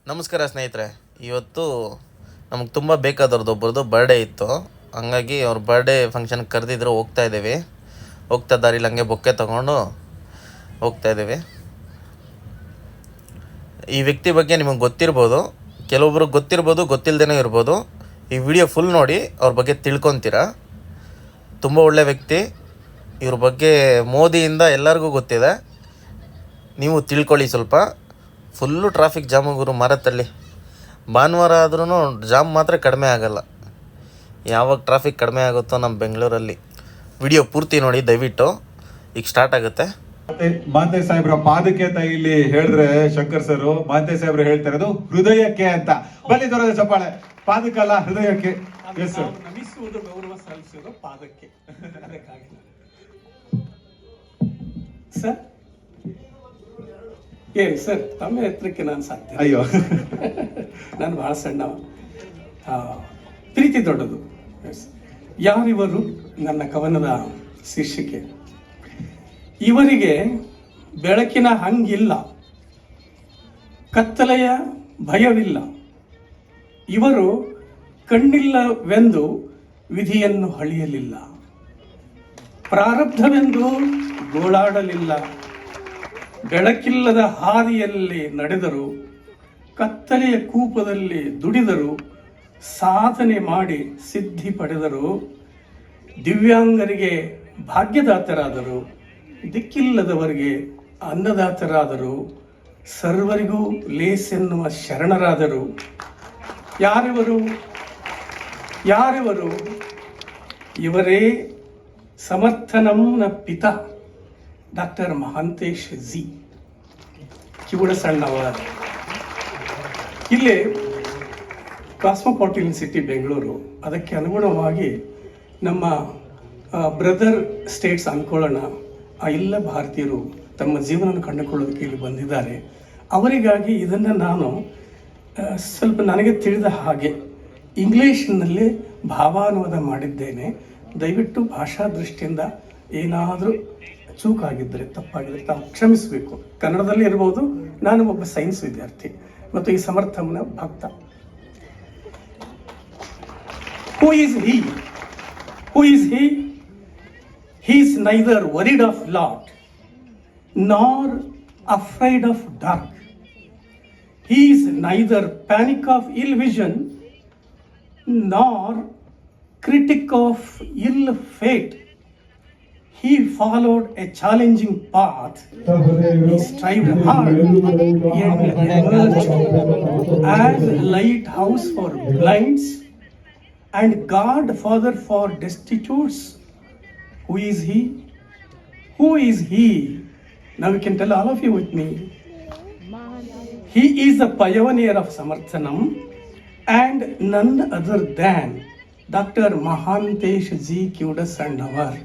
ನಮಸ್ಕಾರ ಸ್ನೇಹಿತರೆ, ಇವತ್ತು ನಮಗೆ ತುಂಬ ಬೇಕಾದವ್ರದ್ದು ಒಬ್ಬರದು ಬರ್ಡೇ ಇತ್ತು. ಹಂಗಾಗಿ ಅವ್ರ ಬರ್ಡೇ ಫಂಕ್ಷನ್ಗೆ ಕರೆದಿದ್ರು, ಹೋಗ್ತಾ ದಾರಿಲಿ ಹಂಗೆ ಬೊಕ್ಕೆ ತೊಗೊಂಡು ಹೋಗ್ತಾಯಿದ್ದೀವಿ. ಈ ವ್ಯಕ್ತಿ ಬಗ್ಗೆ ನಿಮಗೆ ಗೊತ್ತಿರ್ಬೋದು, ಕೆಲವೊಬ್ರಿಗೆ ಗೊತ್ತಿರ್ಬೋದು, ಗೊತ್ತಿಲ್ಲದೇ ಇರ್ಬೋದು. ಈ ವಿಡಿಯೋ ಫುಲ್ ನೋಡಿ ಅವ್ರ ಬಗ್ಗೆ ತಿಳ್ಕೊತೀರಾ. ತುಂಬ ಒಳ್ಳೆ ವ್ಯಕ್ತಿ. ಇವ್ರ ಬಗ್ಗೆ ಮೋದಿಯಿಂದ ಎಲ್ಲರಿಗೂ ಗೊತ್ತಿದೆ. ನೀವು ತಿಳ್ಕೊಳ್ಳಿ. ಸ್ವಲ್ಪ ಫುಲ್ಲು ಟ್ರಾಫಿಕ್ ಜಾಮು ಗುರು ಮಾರತ್ತಲ್ಲಿ. ಭಾನುವಾರ ಆದ್ರೂ ಜಾಮ್ ಮಾತ್ರ ಕಡಿಮೆ ಆಗಲ್ಲ. ಯಾವಾಗ ಟ್ರಾಫಿಕ್ ಕಡಿಮೆ ಆಗುತ್ತೋ ನಮ್ಮ ಬೆಂಗಳೂರಲ್ಲಿ. ವಿಡಿಯೋ ಪೂರ್ತಿ ನೋಡಿ ದಯವಿಟ್ಟು. ಈಗ ಸ್ಟಾರ್ಟ್ ಆಗುತ್ತೆ. ಮಾತೆ ಸಾಹೇಬ್ರ ಪಾದಕ್ಕೆ ಅಂತ ಇಲ್ಲಿ ಹೇಳಿದ್ರೆ ಶಂಕರ್ ಸರ್, ಮಾತೆ ಸಾಹೇಬ್ರು ಹೇಳ್ತಾ ಇರೋದು ಹೃದಯಕ್ಕೆ ಅಂತ. ಬನ್ನಿ ದೊರೆದ ಚಪ್ಪಾಳೆ. ಪಾದಕ್ಕಲ್ಲ, ಹೃದಯಕ್ಕೆ. ನಮಿಸುವುದು ಗೌರವ ಸಲ್ಲಿಸುವುದು ಪಾದಕ್ಕೆ. ಸರ್ ಏನು ಸರ್, ತಮ್ಮ ಎತ್ತರಕ್ಕೆ ನಾನು ಸಾಕ್ತೇನೆ. ಅಯ್ಯೋ, ನಾನು ಬಹಳ ಸಣ್ಣ. ಪ್ರೀತಿ ದೊಡ್ಡದು. ಯಾರಿವರು? ನನ್ನ ಕವನದ ಶೀರ್ಷಿಕೆ. ಇವರಿಗೆ ಬೆಳಕಿನ ಹಂಗಿಲ್ಲ, ಕತ್ತಲೆಯ ಭಯವಿಲ್ಲ. ಇವರು ಕಣ್ಣಿಲ್ಲವೆಂದು ವಿಧಿಯನ್ನು ಹಳಿಯಲಿಲ್ಲ, ಪ್ರಾರಬ್ಧವೆಂದು ಗೋಳಾಡಲಿಲ್ಲ. ಬೆಳಕಿಲ್ಲದ ಹಾದಿಯಲ್ಲಿ ನಡೆದರು, ಕತ್ತಲೆಯ ಕೂಪದಲ್ಲಿ ದುಡಿದರು, ಸಾಧನೆ ಮಾಡಿ ಸಿದ್ಧಿ ಪಡೆದರು. ದಿವ್ಯಾಂಗರಿಗೆ ಭಾಗ್ಯದಾತರಾದರು, ದಿಕ್ಕಿಲ್ಲದವರಿಗೆ ಅನ್ನದಾತರಾದರು, ಸರ್ವರಿಗೂ ಲೇಸೆನ್ನುವ ಶರಣರಾದರು. ಯಾರಿವರು? ಇವರೇ ಸಮರ್ಥನಂನ ಪಿತ ಡಾಕ್ಟರ್ ಮಹಾಂತೇಶ್ ಜಿ, ಕಿವುಡ ಸಣ್ಣವ. ಇಲ್ಲೇ ಕಾಸ್ಮೋಪಾಲಿಟನ್ ಸಿಟಿ ಬೆಂಗಳೂರು. ಅದಕ್ಕೆ ಅನುಗುಣವಾಗಿ ನಮ್ಮ ಬ್ರದರ್ ಸ್ಟೇಟ್ಸ್ ಅಂದ್ಕೊಳ್ಳೋಣ, ಆ ಎಲ್ಲ ಭಾರತೀಯರು ತಮ್ಮ ಜೀವನ ಕಂಡುಕೊಳ್ಳೋದಕ್ಕೆ ಇಲ್ಲಿ ಬಂದಿದ್ದಾರೆ. ಅವರಿಗಾಗಿ ಇದನ್ನು ನಾನು ಸ್ವಲ್ಪ ನನಗೆ ತಿಳಿದ ಹಾಗೆ ಇಂಗ್ಲೀಷ್ನಲ್ಲಿ ಭಾವಾನುವಾದ ಮಾಡಿದ್ದೇನೆ. ದಯವಿಟ್ಟು ಭಾಷಾ ದೃಷ್ಟಿಯಿಂದ ಏನಾದರೂ ಚೂಕಾಗಿದ್ದರೆ, ತಪ್ಪಾಗಿದ್ದರೆ ತಾವು ಕ್ಷಮಿಸಬೇಕು. ಕನ್ನಡದಲ್ಲಿ ಇರ್ಬೋದು. ನಾನು ಒಬ್ಬ ಸೈನ್ಸ್ ವಿದ್ಯಾರ್ಥಿ ಮತ್ತು ಈ ಸಮರ್ಥನ ಭಕ್ತ. Who is he? He is neither worried of lot nor afraid of dark. He is neither panic of ill vision nor critic of ill fate. He followed a challenging path. He strived hard yet emerged as lighthouse for blinds and godfather for destitutes. Who is he? Now you can tell all of you with me. He is the pioneer of Samarthanam and none other than Dr. Mahantesh Ji Kudas and Navar.